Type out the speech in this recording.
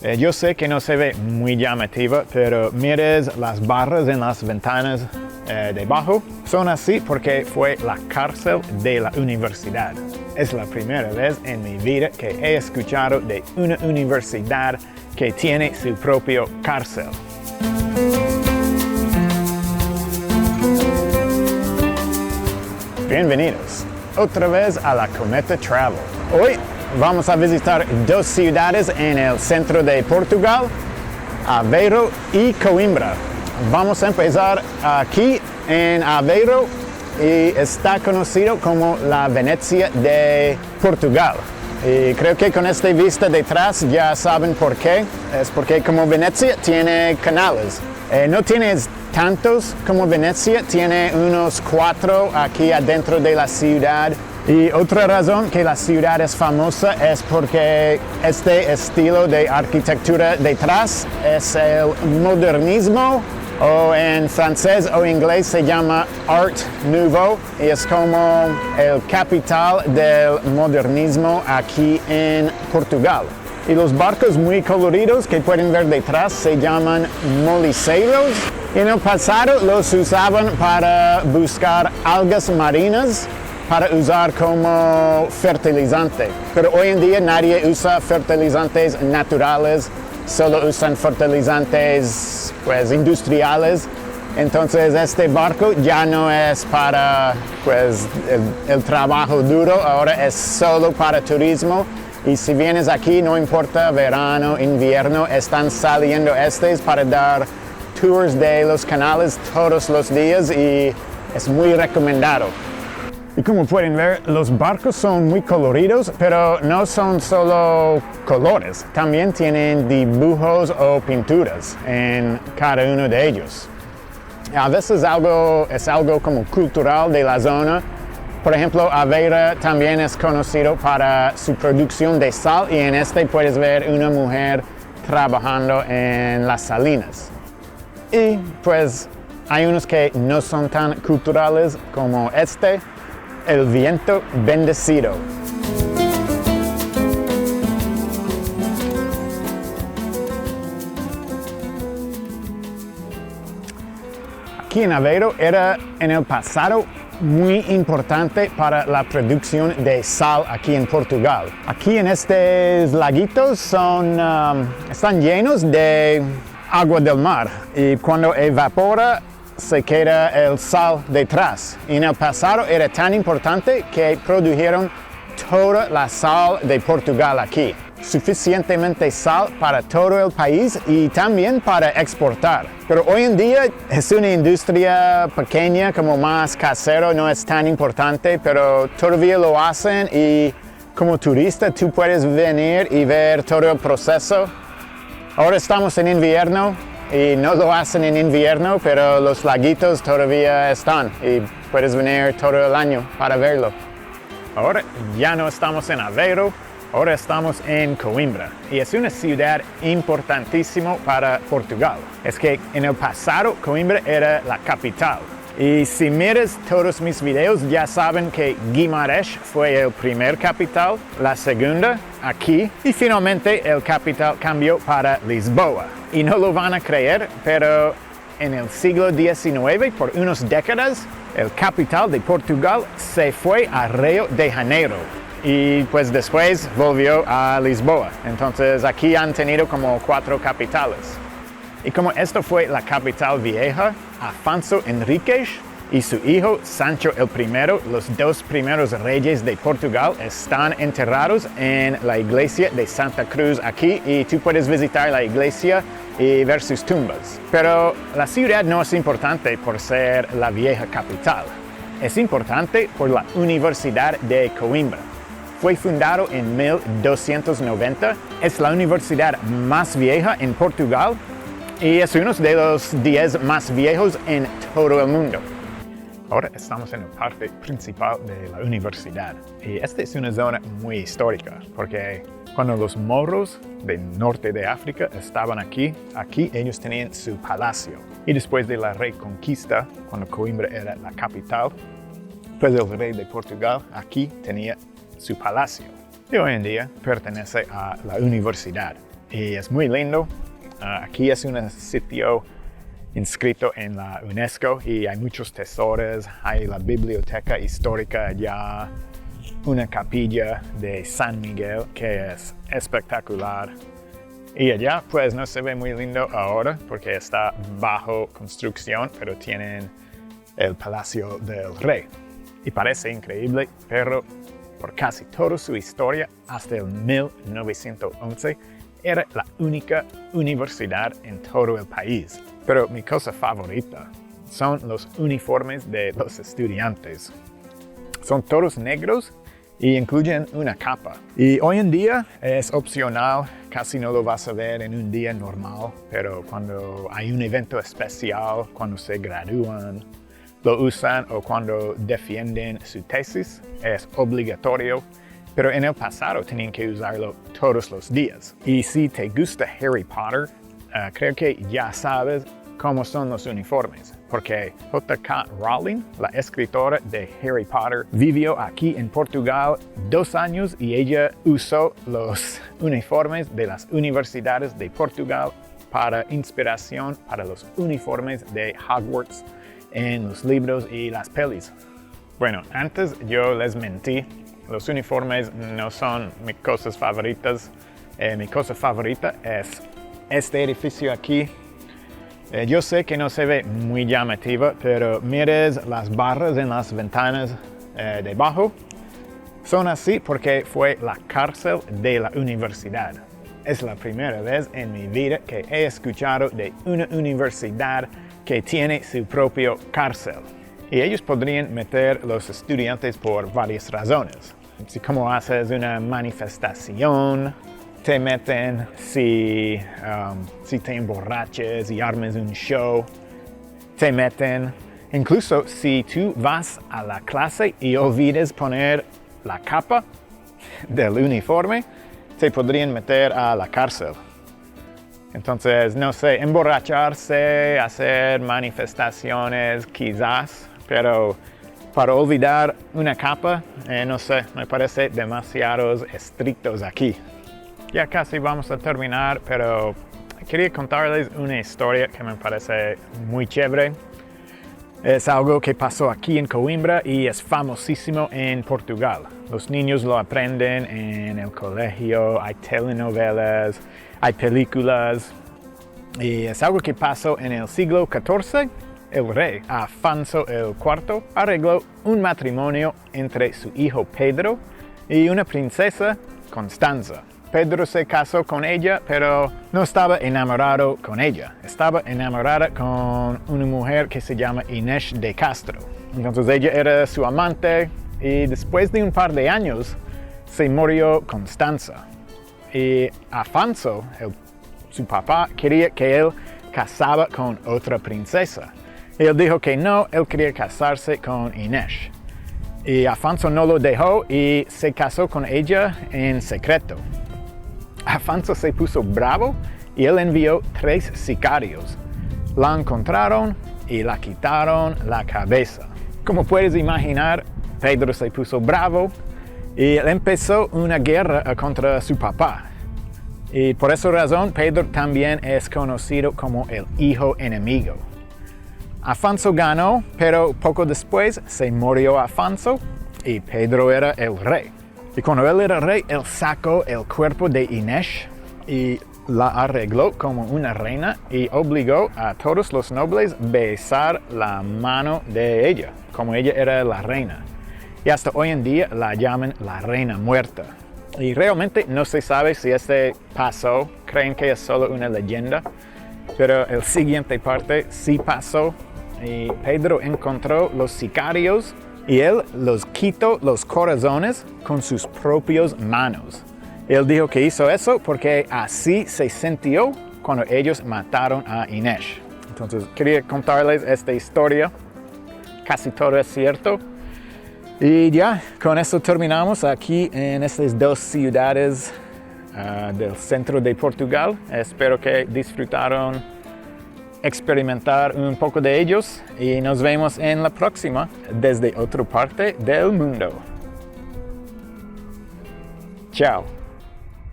Yo sé que no se ve muy llamativa, pero mires las barras en las ventanas debajo. Son así porque fue la cárcel de la universidad. Es la primera vez en mi vida que he escuchado de una universidad que tiene su propio cárcel. Bienvenidos otra vez a la Cometa Travel. Hoy vamos a visitar dos ciudades en el centro de Portugal, Aveiro y Coimbra. Vamos a empezar aquí en Aveiro y está conocido como la Venecia de Portugal. Y creo que con esta vista detrás ya saben por qué. Es porque como Venecia tiene canales. No tiene tantos como Venecia, tiene unos 4 aquí adentro de la ciudad. Y otra razón que la ciudad es famosa es porque este estilo de arquitectura detrás es el modernismo, o en francés o inglés se llama Art Nouveau, y es como el capital del modernismo aquí en Portugal. Y los barcos muy coloridos que pueden ver detrás se llaman moliceiros. En el pasado los usaban para buscar algas marinas para usar como fertilizante. Pero hoy en día nadie usa fertilizantes naturales, solo usan fertilizantes industriales. Entonces este barco ya no es para el trabajo duro, ahora es solo para turismo. Y si vienes aquí, no importa verano, invierno, están saliendo para dar tours de los canales todos los días y es muy recomendado. Y como pueden ver, los barcos son muy coloridos, pero no son solo colores, también tienen dibujos o pinturas en cada uno de ellos. A veces es algo como cultural de la zona. Por ejemplo, Aveiro también es conocido para su producción de sal y en puedes ver una mujer trabajando en las salinas. Y pues hay unos que no son tan culturales como el viento bendecido. Aquí en Aveiro era en el pasado muy importante para la producción de sal aquí en Portugal. Aquí en estos laguitos están llenos de agua del mar y cuando evapora se queda el sal detrás. Y en el pasado era tan importante que produjeron toda la sal de Portugal aquí. Suficientemente sal para todo el país y también para exportar. Pero hoy en día es una industria pequeña, como más casero, no es tan importante, pero todavía lo hacen y como turista tú puedes venir y ver todo el proceso. Ahora estamos en invierno y no lo hacen en invierno, pero los laguitos todavía están y puedes venir todo el año para verlo. Ahora ya no estamos en Aveiro. Ahora estamos en Coimbra y es una ciudad importantísima para Portugal. Es que en el pasado Coimbra era la capital. Y si miras todos mis videos ya saben que Guimarães fue el primer capital, la segunda aquí y finalmente el capital cambió para Lisboa. Y no lo van a creer, pero en el siglo XIX, por unas décadas, el capital de Portugal se fue a Río de Janeiro. Y pues después volvió a Lisboa. Entonces aquí han tenido como 4 capitales. Y como esto fue la capital vieja, Afonso Henriques y su hijo Sancho I, los 2 primeros reyes de Portugal, están enterrados en la iglesia de Santa Cruz aquí y tú puedes visitar la iglesia y ver sus tumbas. Pero la ciudad no es importante por ser la vieja capital. Es importante por la Universidad de Coimbra. Fue fundado en 1290, es la universidad más vieja en Portugal y es uno de los 10 más viejos en todo el mundo. Ahora estamos en la parte principal de la universidad y esta es una zona muy histórica porque cuando los moros del norte de África estaban aquí ellos tenían su palacio. Y después de la Reconquista, cuando Coimbra era la capital, pues el rey de Portugal aquí tenía su palacio y hoy en día pertenece a la universidad. y es muy lindo. Aquí es un sitio inscrito en la UNESCO y hay muchos tesoros. Hay la biblioteca histórica allá, una capilla de San Miguel que es espectacular. Y allá pues no se ve muy lindo ahora porque está bajo construcción, pero tienen el Palacio del Rey. Y parece increíble, pero por casi toda su historia, hasta el 1911, era la única universidad en todo el país. Pero mi cosa favorita son los uniformes de los estudiantes. Son todos negros y incluyen una capa. Y hoy en día es opcional, casi no lo vas a ver en un día normal, pero cuando hay un evento especial, cuando se gradúan, lo usan o cuando defienden su tesis, es obligatorio. Pero en el pasado tenían que usarlo todos los días. Y si te gusta Harry Potter, creo que ya sabes cómo son los uniformes, porque J.K. Rowling, la escritora de Harry Potter, vivió aquí en Portugal 2 años y ella usó los uniformes de las universidades de Portugal para inspiración para los uniformes de Hogwarts en los libros y las pelis. Bueno, antes yo les mentí. Los uniformes no son mis cosas favoritas. Mi cosa favorita es este edificio aquí. Yo sé que no se ve muy llamativa, pero mires las barras en las ventanas debajo. Son así porque fue la cárcel de la universidad. Es la primera vez en mi vida que he escuchado de una universidad que tiene su propio cárcel. Y ellos podrían meter los estudiantes por varias razones. Si como haces una manifestación, te meten si te emborraches y armes un show, te meten. Incluso si tú vas a la clase y olvides poner la capa del uniforme, te podrían meter a la cárcel. Entonces, no sé, emborracharse, hacer manifestaciones quizás, pero para olvidar una capa, no sé, me parece demasiado estrictos aquí. Ya casi vamos a terminar, pero quería contarles una historia que me parece muy chévere. Es algo que pasó aquí en Coimbra y es famosísimo en Portugal. Los niños lo aprenden en el colegio, hay telenovelas, hay películas. Y es algo que pasó en el siglo XIV. El rey Afonso IV arregló un matrimonio entre su hijo Pedro y una princesa, Constanza. Pedro se casó con ella, pero no estaba enamorado con ella. Estaba enamorada con una mujer que se llama Inés de Castro. Entonces ella era su amante y después de un par de años se murió Constanza. Y Afonso, su papá, quería que él casara con otra princesa. Él dijo que no, él quería casarse con Inés. Y Afonso no lo dejó y se casó con ella en secreto. Afonso se puso bravo y él envió 3 sicarios. La encontraron y la quitaron la cabeza. Como puedes imaginar, Pedro se puso bravo y él empezó una guerra contra su papá. Y por esa razón, Pedro también es conocido como el hijo enemigo. Afonso ganó, pero poco después se murió Afonso y Pedro era el rey. Y cuando él era rey, él sacó el cuerpo de Inés y la arregló como una reina y obligó a todos los nobles a besar la mano de ella, como ella era la reina. Y hasta hoy en día la llaman la reina muerta. Y realmente no se sabe si este pasó, creen que es solo una leyenda, pero el siguiente parte sí pasó. Y Pedro encontró los sicarios y él los quitó los corazones con sus propias manos. Él dijo que hizo eso porque así se sintió cuando ellos mataron a Inés. Entonces quería contarles esta historia. Casi todo es cierto. Y ya, con eso terminamos aquí en estas 2 ciudades del centro de Portugal. Espero que disfrutaron experimentar un poco de ellos y nos vemos en la próxima desde otra parte del mundo. Chao.